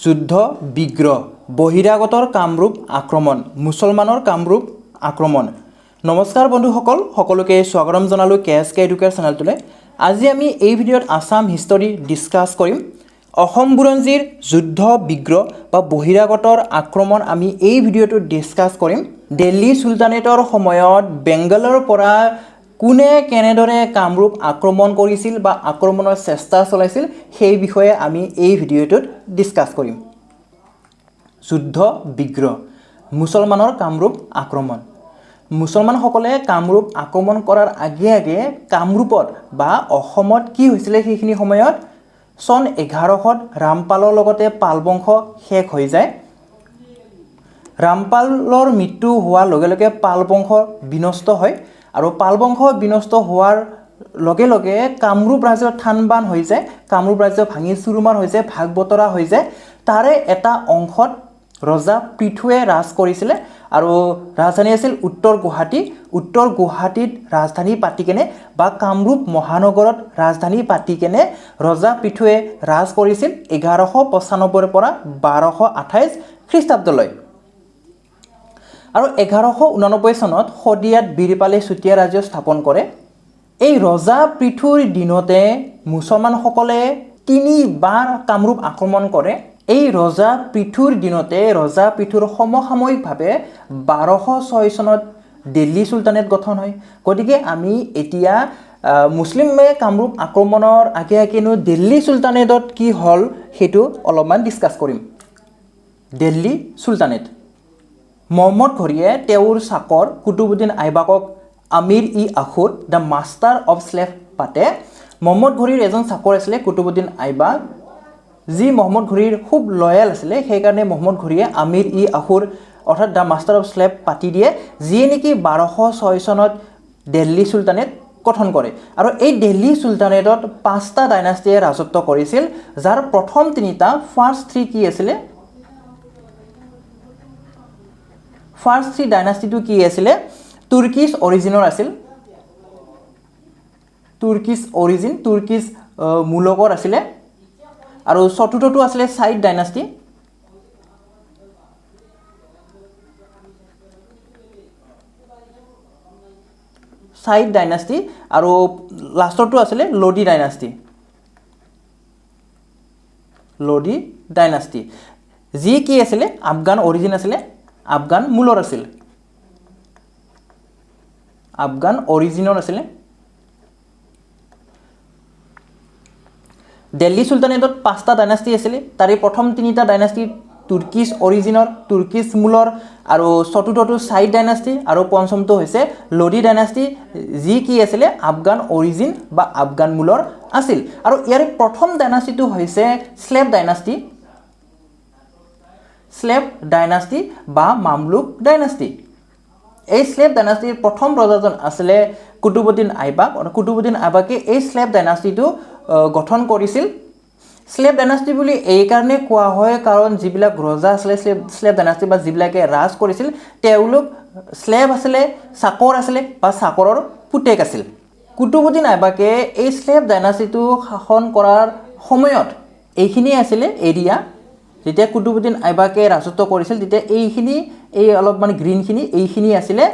যুদ্ধ বিগ্ৰহ বহিৰাগতৰ কামৰূপ আক্ৰমণ মুছলমানৰ কামৰূপ আক্ৰমণ। নমস্কাৰ বন্ধুসকল, সকলোকে স্বাগতম জনালোঁ KSK এডুকেয়াৰ চেনেলটোলৈ। আজি আমি এই ভিডিঅ'ত আসাম হিষ্টৰী ডিছকাছ কৰিম। অসম বুৰঞ্জীৰ যুদ্ধ বিগ্ৰহ বা বহিৰাগতৰ আক্ৰমণ আমি এই ভিডিঅ'টোত ডিছকাছ কৰিম। দিল্লী চুলতানেটৰ সময়ত বেংগলৰ পৰা কোনে কেনেদৰে কামৰূপ আক্ৰমণ কৰিছিল বা আক্ৰমণৰ চেষ্টা চলাইছিল সেই বিষয়ে আমি এই ভিডিঅ'টোত ডিছকাছ কৰিম। যুদ্ধ বিগ্ৰহ মুছলমানৰ কামৰূপ আক্ৰমণ। মুছলমানসকলে কামৰূপ আক্ৰমণ কৰাৰ আগে আগে কামৰূপত বা অসমত কি হৈছিলে সেইখিনি সময়ত চন 1100ত ৰামপালৰ লগতে পাল বংশ শেষ হৈ যায়। ৰামপালৰ মৃত্যু হোৱাৰ লগে লগে পাল বংশ বিনষ্ট হয় আৰু পাল বংশ বিনষ্ট হোৱাৰ লগে লগে কামৰূপ ৰাজ্যৰ থানবান হৈ যায়। কামৰূপ ৰাজ্য ভাঙি চুৰুমাৰ হৈ যায়, ভাগ বতৰা হৈ যায়। তাৰে এটা অংশত ৰজা পৃথুৱে ৰাজ কৰিছিলে আৰু ৰাজধানী আছিল উত্তৰ গুৱাহাটী। উত্তৰ গুৱাহাটীত ৰাজধানী পাতি কেনে বা কামৰূপ মহানগৰত ৰাজধানী পাতি কেনে ৰজা পৃথুৱে ৰাজ কৰিছিল 1195 পৰা 1228 খ্ৰীষ্টাব্দলৈ। আৰু 1189 চনত শদিয়াত বীৰপালে চুতীয়া ৰাজ্য স্থাপন কৰে। এই ৰজা পৃথুৰ দিনতে মুছলমানসকলে 3বাৰ কামৰূপ আক্ৰমণ কৰে। এই ৰজা পৃথুৰ দিনতে ৰজা পৃথুৰ সমসাময়িকভাৱে 1206 চনত দিল্লী চুলতানেট গঠন হয়। গতিকে আমি এতিয়া মুছলিমে কামৰূপ আক্ৰমণৰ আগে আগেনো দিল্লী চুলতানেটত কি হ'ল সেইটো অলপমান ডিছকাছ কৰিম। দিল্লী চুলতানেট মহম্মদ ঘড়ীয়ে তেওঁৰ চাকৰ কুতুবুদ্দিন আইবাকক আমিৰ-ই-আখুৰ দ্য মাষ্টাৰ অফ স্লেভ পাতে। মহম্মদ ঘড়ীৰ এজন চাকৰ আছিলে কুতুবুদ্দিন আইবাক, যি মহম্মদ ঘড়ীৰ খুব লয়েল আছিলে। সেইকাৰণে মহম্মদ ঘড়ীয়ে আমিৰ-ই-আখুৰ অৰ্থাৎ দ্য মাষ্টাৰ অফ স্লেভ পাতি দিয়ে, যিয়ে নেকি 1206 চনত দিল্লী চুলতানেট গঠন কৰে। আৰু এই দিল্লী চুলতানেটত 5টা ডাইনাষ্টিয়ে ৰাজত্ব কৰিছিল, যাৰ প্ৰথম 3টা ফাৰ্ষ্ট 3 কি আছিলে? ফাৰ্ষ্ট 3 ডাইনাষ্টিটো কি আছিলে? তুৰ্কিছ অৰিজিনৰ আছিল, তুৰ্কিছ অৰিজিন, তুৰ্কিছ মূলকৰ আছিলে। আৰু চতুৰ্থটো আছিলে চাইড ডাইনাষ্টি। চাইড ডাইনাষ্টি আৰু লাষ্টৰটো আছিলে লোডি ডাইনাষ্টি। লোডি ডাইনাষ্টি যি কি আছিলে আফগান অৰিজিন আছিলে, আফগান মূলৰ আছিল, আফগান অৰিজিনৰ আছিলে। দিল্লী চুলতানেটত 5টা ডাইনাষ্টি আছিলে, তাৰে প্ৰথম 3টা ডাইনাষ্টি তুৰ্কিছ অৰিজিনৰ, তুৰ্কিছ মূলৰ, আৰু চতুৰ্থটো চাইড ডাইনাষ্টি আৰু পঞ্চমটো হৈছে লোডি ডাইনাষ্টি, যি কি আছিলে আফগান অৰিজিন বা আফগান মূলৰ আছিল। আৰু ইয়াৰে প্ৰথম ডাইনাষ্টিটো হৈছে স্লেভ ডাইনাষ্টি, স্লেভ ডাইনাষ্টি বা মামলুক ডাইনাষ্টি। এই স্লেভ ডাইনাষ্টিৰ প্ৰথম ৰজাজন আছিলে কুতুবুদ্দিন আইবাক। কুতুবুদ্দিন আইবাকে এই স্লেভ ডাইনাষ্টিটো গঠন কৰিছিল। স্লেভ ডাইনাষ্টি বুলি এইকাৰণে কোৱা হয় কাৰণ যিবিলাক ৰজা আছিলে স্লেভ ডাইনাষ্টি বা যিবিলাকে ৰাজ কৰিছিল তেওঁলোক স্লেভ আছিলে, চাকৰ আছিলে বা চাকৰৰ পুতেক আছিল। কুতুবুদ্দিন আইবাকে এই স্লেভ ডাইনাষ্টিটো শাসন কৰাৰ সময়ত এইখিনি আছিলে এৰিয়া। যেতিয়া কুতুবুদ্দিন আইবাকে ৰাজত্ব কৰিছিল তেতিয়া এইখিনি, এই অলপমান গ্ৰীণখিনি, এইখিনি আছিলে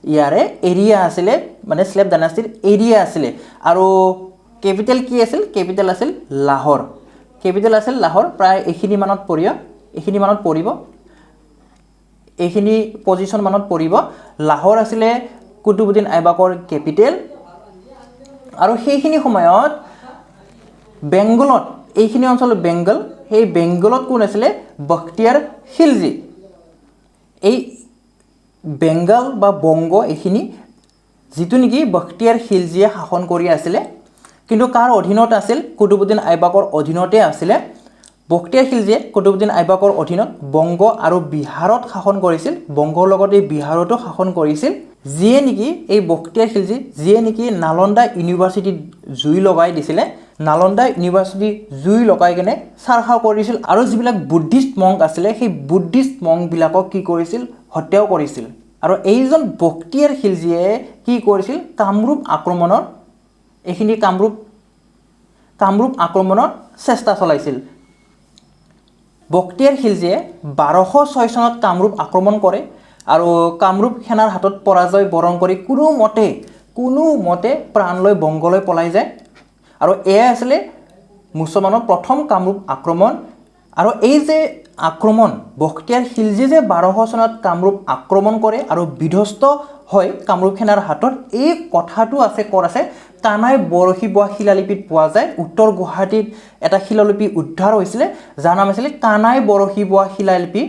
ইয়াৰে এৰিয়া আছিলে, মানে স্লেভ ডাইনাষ্টিৰ এৰিয়া আছিলে। আৰু কেপিটেল কি আছিল? কেপিটেল আছিল লাহোৰ। কেপিটেল আছিল লাহোৰ। প্ৰায় এইখিনি মানত পৰিব, এইখিনি পজিশ্যন মানত পৰিব। লাহোৰ আছিলে কুতুবুদ্দিন আইবাকৰ কেপিটেল। আৰু সেইখিনি সময়ত বেংগলত, এইখিনি অঞ্চল বেংগল, সেই বেংগলত কোন আছিলে? বখতিয়াৰ খিলজী। এই বেংগল বা বংগ এইখিনি যিটো নেকি বখতিয়াৰ খিলজীয়ে শাসন কৰি আছিলে। কিন্তু কাৰ অধীনত আছিল? কুতুবুদ্দিন আইবাকৰ অধীনতে আছিলে। বখতিয়াৰ খিলজীয়ে কুতুবুদ্দিন আইবাকৰ অধীনত বংগ আৰু বিহাৰত শাসন কৰিছিল, বংগৰ লগতে বিহাৰতো শাসন কৰিছিল। যিয়ে নেকি এই বখতিয়াৰ খিলজী, যিয়ে নেকি নালন্দা ইউনিভাৰ্চিটিত জুই লগাই দিছিলে, নালন্দা ইউনিভাৰ্চিটি জুই লগাই কেনে চাৰখাৰ কৰিছিল। আৰু যিবিলাক বুদ্ধিষ্ট মংক আছিলে সেই বুদ্ধিষ্ট মংকবিলাকক কি কৰিছিল? হত্যাও কৰিছিল। আৰু এইজন বখতিয়াৰ খিলজীয়ে কি কৰিছিল? কামৰূপ আক্ৰমণৰ, এইখিনি কামৰূপ আক্ৰমণৰ চেষ্টা চলাইছিল। বখতিয়াৰ খিলজীয়ে 1206 চনত কামৰূপ আক্ৰমণ কৰে আৰু কামৰূপ সেনাৰ হাতত পৰাজয় বৰণ কৰি কোনো মতে প্ৰাণ লৈ বংগলৈ পলাই যায় আৰু এয়া আছিলে মুছলমানৰ প্ৰথম কামৰূপ আক্ৰমণ আৰু এই যে আক্ৰমণ বখতিয়াৰ খিলজীয়ে যে 1200 চনত কামৰূপ আক্ৰমণ কৰে আৰু বিধ্বস্ত হয় কামৰূপ সেনাৰ হাতত এই কথাটো আছে কানাই বৰশী বোৱা শিলালিপিত পোৱা যায় উত্তৰ গুৱাহাটীত এটা শিলালিপি উদ্ধাৰ হৈছিলে যাৰ নাম আছিল কানাই বৰশী বোৱা শিলালিপি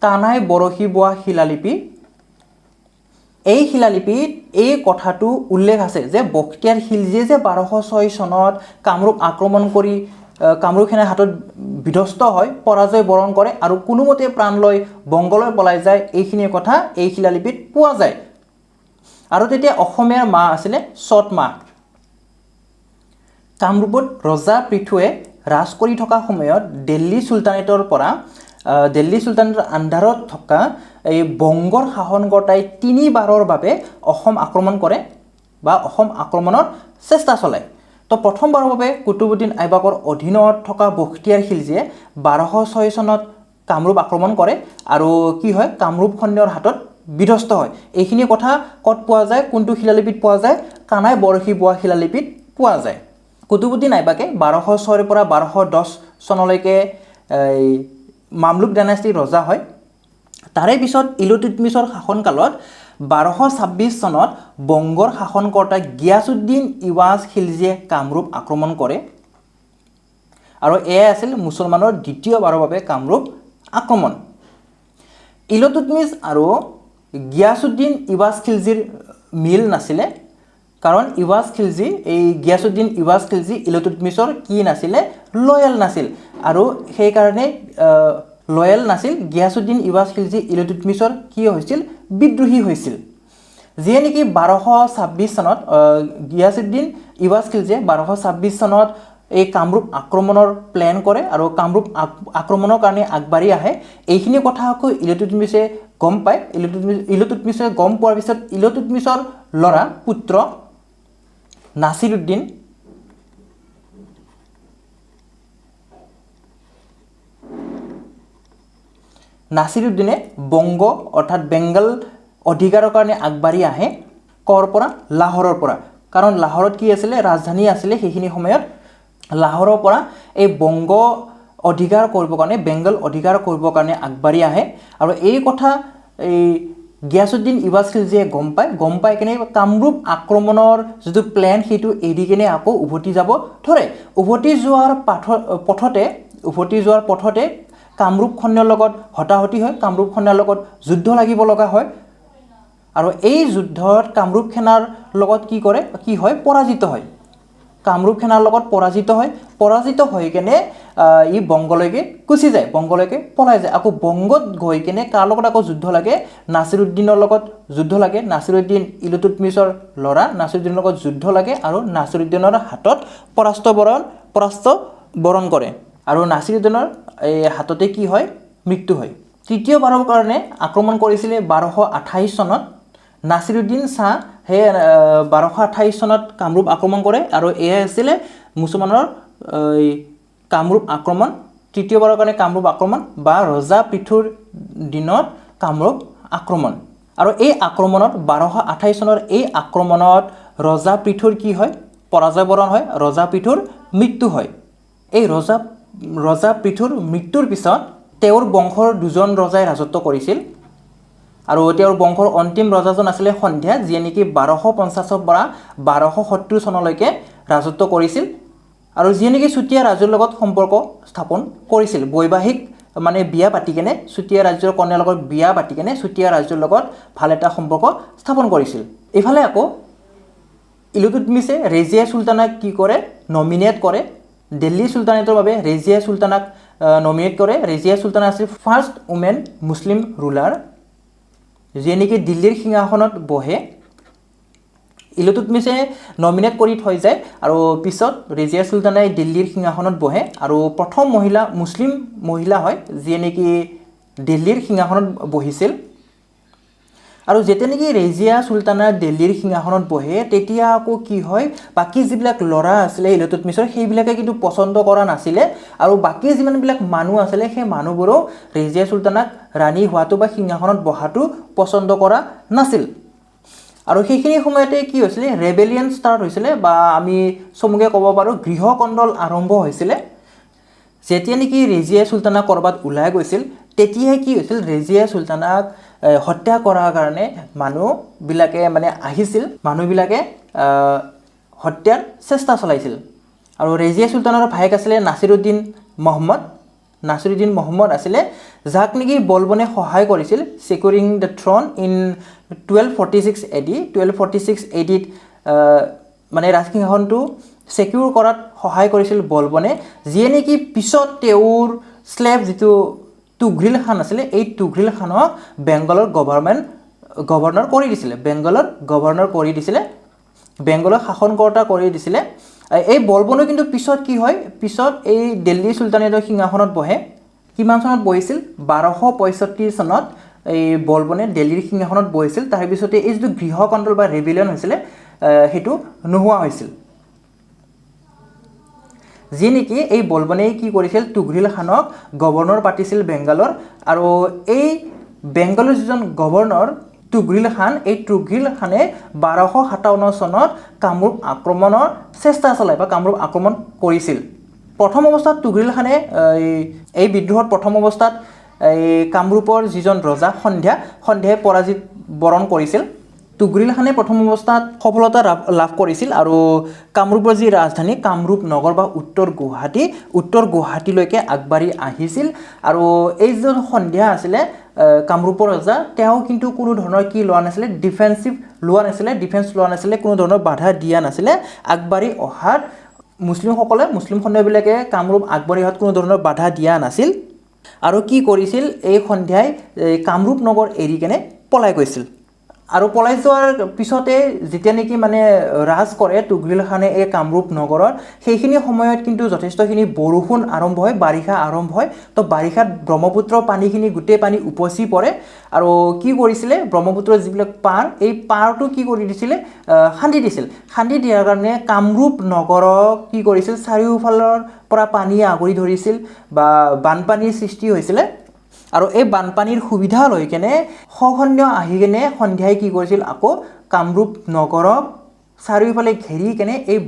কানাই বৰশী বোৱা শিলালিপি এই শিলালিপিত এই কথাটো উল্লেখ আছে যে বখতিয়াৰ খিলজীয়ে যে 1206 চনত কামৰূপ আক্ৰমণ কৰি কামৰূপ সেনাৰ হাতত বিধ্বস্ত হয় পৰাজয় বৰণ কৰে আৰু কোনোমতে প্ৰাণ লৈ বংগলৈ পলাই যায় এইখিনি কথা এই শিলালিপিত পোৱা যায় আৰু তেতিয়া অসমীয়াৰ মাহ আছিলে চত মাহ কামৰূপত ৰজা পৃথুৱে ৰাজ কৰি থকা সময়ত দিল্লী চুলতানেটৰ আন্ধাৰত থকা এই বংগৰ শাসনকৰ্তাই 3বাৰৰ বাবে অসম আক্ৰমণ কৰে বা অসম আক্ৰমণৰ চেষ্টা চলায় তো প্ৰথমবাৰৰ বাবে কুতুবুদ্দিন আইবাকৰ অধীনত থকা বখতিয়াৰ খিলজীয়ে 1206 চনত কামৰূপ আক্ৰমণ কৰে আৰু কি হয় কামৰূপ সৈন্যৰ হাতত বিধ্বস্ত হয় এইখিনি কথা কত পোৱা যায় কোনটো শিলালিপিত পোৱা যায় কানাই বৰশী বোৱা শিলালিপিত পোৱা যায় কুতুবুদ্দিন আইবাকে 1206 পৰা 1210 চনলৈকে মামলুক ডাইনাষ্টিৰ ৰজা হয় তাৰে পিছত ইলতুৎমিছৰ শাসনকালত 1226 চনত বংগৰ শাসনকৰ্তা গিয়াছুদ্দিন ইৱাজ খিলজীয়ে কামৰূপ আক্ৰমণ কৰে আৰু এয়া আছিল মুছলমানৰ দ্বিতীয়বাৰৰ বাবে কামৰূপ আক্ৰমণ ইলতুৎমিছ আৰু গিয়াছুদ্দিন ইৱাজ খিলজীৰ মিল নাছিলে কাৰণ গিয়াছুদ্দিন ইৱাজ খিলজী ইলতুৎমিছৰ কি নাছিলে লয়েল নাছিল আৰু সেই কাৰণে লয়েল নাছিল গিয়াছুদ্দিন ইৱাজ খিলজী ইলতুৎমিছৰ কি হৈছিল বিদ্ৰোহী হৈছিল যিয়ে নেকি 1226 চনত গিয়াছুদ্দিন ইৱাজ খিলজীয়ে 1226 চনত এই কামৰূপ আক্ৰমণৰ প্ল্যান কৰে আৰু কামৰূপ আক্ৰমণৰ কাৰণে আগবাঢ়ি আহে এইখিনি কথা আকৌ ইলতুৎমিছে গম পায় ইলতুৎমিছে গম পোৱাৰ পিছত ইলতুৎমিছৰ ল'ৰা পুত্ৰ নাছিৰুদ্দিনে বংগ অৰ্থাৎ বেংগল অধিকাৰৰ কাৰণে আগবাঢ়ি আহে কৰ পৰা লাহোৰৰ পৰা কাৰণ লাহোৰত কি আছিলে ৰাজধানী আছিলে সেইখিনি সময়ত লাহোৰৰ পৰা এই বংগ অধিকাৰ কৰিবৰ কাৰণে বেংগল অধিকাৰ কৰিবৰ কাৰণে আগবাঢ়ি আহে আৰু এই কথা এই গিয়াছুদ্দিন ইৱাজ খিলজীয়ে গম পাই কেনে কামৰূপ আক্ৰমণৰ যিটো প্ল্যান সেইটো এৰি কেনে আকৌ উভতি যাব ধৰে উভতি যোৱাৰ পথতে কামৰূপ সৈন্যৰ লগত হতাহতি হয় কামৰূপ সৈন্যৰ লগত যুদ্ধ লাগিব লগা হয় আৰু এই যুদ্ধত কামৰূপ সেনাৰ লগত কি হয় পৰাজিত হয় কামৰূপ সেনাৰ লগত পৰাজিত হৈ কেনে ই বংগলৈকে গুচি যায় বংগলৈকে পলাই যায় আকৌ বংগত গৈ কেনে কাৰ লগত আকৌ যুদ্ধ লাগে নাছিৰুদ্দিনৰ লগত যুদ্ধ লাগে নাছিৰুদ্দিন ইলতুৎমিছৰ ল'ৰা নাছিৰুদ্দিনৰ লগত যুদ্ধ লাগে আৰু নাছিৰুদ্দিনৰ হাতত পৰাস্ত বৰণ কৰে আৰু নাছিৰুদ্দিনৰ এই হাততে কি হয় মৃত্যু হয় তৃতীয়বাৰৰ কাৰণে আক্ৰমণ কৰিছিলে 1228 চনত নাছিৰুদ্দিন শাহ হে 1228 চনত কামৰূপ আক্ৰমণ কৰে আৰু এয়া আছিল মুছলমানৰ কামৰূপ আক্ৰমণ তৃতীয়বাৰৰ কাৰণে কামৰূপ আক্ৰমণ বা ৰজা পৃথুৰ দিনত কামৰূপ আক্ৰমণ আৰু এই আক্ৰমণত 1228 চনৰ এই আক্ৰমণত ৰজা পৃথুৰ কি হয় পৰাজয় বৰণ হয় ৰজা পৃথুৰ মৃত্যু হয় এই ৰজা পৃথুৰ মৃত্যুৰ পিছত তেওঁৰ বংশৰ দুজন ৰজাই ৰাজত্ব কৰিছিল আৰু তেওঁৰ বংশৰ অন্তিম ৰজাজন আছিল সন্ধ্যা যিয়ে নেকি 1250 পৰা 1270 চনলৈকে ৰাজত্ব কৰিছিল আৰু যিয়ে নেকি চুতীয়া ৰাজ্যৰ লগত সম্পৰ্ক স্থাপন কৰিছিল বৈবাহিক মানে বিয়া পাতি কেনে চুতীয়া ৰাজ্যৰ কন্যাৰ লগত বিয়া পাতি কেনে চুতীয়া ৰাজ্যৰ লগত ভাল এটা সম্পৰ্ক স্থাপন কৰিছিল এফালে আকৌ ইলতুৎমিছে ৰেজিয়া সুলতানাক কি কৰে নমিনেট কৰে দিল্লী সুলতানেটৰ বাবে ৰেজিয়া সুলতানাক নমিনেট কৰে ৰেজিয়া সুলতানা আছিল ফাৰ্ষ্ট উমেন মুছলিম ৰুলাৰ যিয়ে নেকি দিল্লীৰ সিংহাসনত বহে ইলতুৎমিছে নমিনেট কৰি থৈ যায় আৰু পিছত ৰেজিয়া সুলতানাই দিল্লীৰ সিংহাসনত বহে আৰু প্ৰথম মুছলিম মহিলা হয় যিয়ে নেকি দিল্লীৰ সিংহাসনত বহিছিল আৰু যেতিয়া নেকি ৰেজিয়া সুলতানা দিল্লীৰ সিংহাসনত বহে তেতিয়া আকৌ কি হয় বাকি যিবিলাক ল'ৰা আছিলে ইলতুৎমিছৰ সেইবিলাকে কিন্তু পছন্দ কৰা নাছিলে আৰু বাকি যিমানবিলাক মানুহ আছিলে সেই মানুহবোৰো ৰেজিয়া সুলতানাক ৰাণী হোৱাটো বা সিংহাসনত বহাটো পছন্দ কৰা নাছিল আৰু সেইখিনি সময়তে কি হৈছিল ৰেবেলিয়ন ষ্টাৰ্ট হৈছিল বা আমি সমুগে ক'ব পাৰো গৃহকণ্ডল আৰম্ভ হৈছিল যেতিয়া নেকি ৰেজিয়া সুলতানা কৰবাত ওলাই গৈছিল তেতিয়াই কি হৈছিল ৰেজিয়া সুলতানাক হত্যা কৰাৰ কাৰণে মানুহবিলাকে মানে আহিছিল মানুহবিলাকে হত্যাৰ চেষ্টা চলাইছিল আৰু ৰেজিয়া সুলতানৰ ভাইক আছিলে নাছিৰুদ্দিন মহম্মদ আছিলে যাক নেকি বলবনে সহায় কৰিছিল সিকিউৰিং the throne in 1246 AD 1246 AD মানে ৰাজসিংহাসনটো সিকিউৰ কৰাত সহায় কৰিছিল বলবনে যিয়ে নেকি পিছত তেওঁৰ স্লেভ যিটো তুঘ্ৰিল খান আছিলে এই তুঘ্ৰিল খানক বেংগলৰ গভৰ্ণৰ কৰি দিছিলে বেংগলৰ শাসনকৰ্তা কৰি দিছিলে এই বলবনে কিন্তু পিছত কি হয় পিছত এই দিল্লী সুলতানেটৰ সিংহাসনত বহে কিমান চনত বহিছিল 1265 চনত এই বলবনে দিল্লীৰ সিংহাসনত বহিছিল তাৰ পিছতে এই যে গৃহকণ্ডল বা ৰেবেলিয়ন হৈছিল হেতু নোহোৱা হৈছিল যি নেকি এই বলবনে কি কৰিছিল তুঘ্ৰিল খানক গভৰ্ণৰ পাতিছিল বেংগলৰ আৰু এই বেংগলৰ যিজন গভৰ্ণৰ তুঘ্ৰিল খানে 1257 চনত কামৰূপ আক্ৰমণৰ চেষ্টা চলাই বা কামৰূপ আক্ৰমণ কৰিছিল প্ৰথম অৱস্থাত তুঘ্ৰিল খানে এই বিদ্ৰোহত প্ৰথম অৱস্থাত এই কামৰূপৰ যিজন ৰজা সন্ধ্যাই পৰাজিত বৰণ কৰিছিল তুঘ্ৰিল খানে প্ৰথম অৱস্থাত সফলতা লাভ কৰিছিল আৰু কামৰূপৰ যি ৰাজধানী কামৰূপ নগৰ বা উত্তৰ গুৱাহাটীলৈকে আগবাঢ়ি আহিছিল আৰু এই যে সন্ধ্যা আছিলে কামৰূপৰ ৰজা তেওঁ কিন্তু কোনো ধৰণৰ কি লোৱা নাছিলে ডিফেন্স লোৱা নাছিলে কোনো ধৰণৰ বাধা দিয়া নাছিলে আগবাঢ়ি অহাত মুছলিম সৈন্যবিলাকে কামৰূপ আগবাঢ়ি অহাত কোনো ধৰণৰ বাধা দিয়া নাছিল আৰু কি কৰিছিল এই সন্ধ্যাই কামৰূপ নগৰ এৰি কেনে পলাই গৈছিল আৰু পলাই যোৱাৰ পিছতে যেতিয়া নেকি মানে ৰাজ কৰে তুঘ্ৰিল খানে এই কামৰূপ নগৰৰ সেইখিনি সময়ত কিন্তু যথেষ্টখিনি বৰষুণ আৰম্ভ হয় বাৰিষা আৰম্ভ হয় তো বাৰিষাত ব্ৰহ্মপুত্ৰ পানীখিনি গোটেই পানী উপচি পৰে আৰু কি কৰিছিলে ব্ৰহ্মপুত্ৰৰ যিবিলাক এই পাৰটো কি কৰি দিছিলে খান্দি দিয়াৰ কাৰণে কামৰূপ নগৰক কি কৰিছিল চাৰিওফালৰ পৰা পানী আগুৰি ধৰিছিল বা বানপানীৰ সৃষ্টি হৈছিলে আৰু এই বানপানীৰ সুবিধা লৈ কেনে সৈন্য আহি কেনে সন্ধ্যাই কি কৰিছিল আকৌ কামৰূপ নগৰক চাৰিওফালে ঘেৰি কেনে এই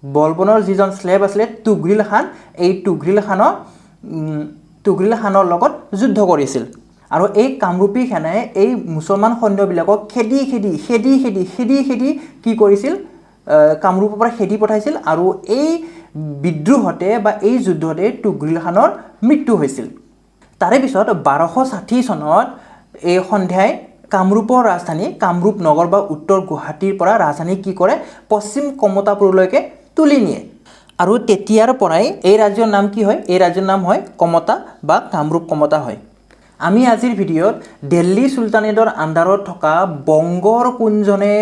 বলবনৰ যিজন স্লেভ আছিলে তুঘ্ৰিল খানৰ লগত যুদ্ধ কৰিছিল আৰু এই কামৰূপী সেনাই এই মুছলমান সৈন্যবিলাকক খেদি কি কৰিছিল কামৰূপৰ পৰা খেদি পঠাইছিল আৰু এই বিদ্ৰোহতে বা এই যুদ্ধতে তুঘ্ৰিল খানৰ মৃত্যু হৈছিল তাৰে পিছত 1260 চনত এই সন্ধ্যাই কামৰূপৰ ৰাজধানী কামৰূপ নগৰ বা উত্তৰ গুৱাহাটীৰ পৰা ৰাজধানী কি কৰে পশ্চিম কমতাপুৰলৈকে তুলি নিয়ে আৰু তেতিয়াৰ পৰাই এই ৰাজ্যৰ নাম কি হয় এই ৰাজ্যৰ নাম হয় কমতা বা কামৰূপ কমতা হয় আমি আজিৰ ভিডিঅ'ত দিল্লী সুলতানেটৰ আণ্ডাৰত থকা বংগৰ কোনজনে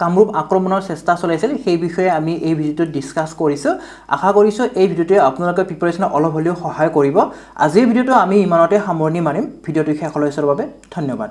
কামৰূপ আক্ৰমণৰ চেষ্টা চলাইছিল সেই বিষয়ে আমি এই ভিডিঅ'টোত ডিসকাস কৰিছো আশা কৰিছো এই ভিডিঅ'টোৱে আপোনালোকৰ প্ৰিপাৰেচন অলপ হলেও সহায় কৰিব আজিৰ ভিডিঅ'টো আমি ইমানতে সামৰণি মাৰিম ভিডিঅ'টো শেষলৈ চোৱাৰ বাবে ধন্যবাদ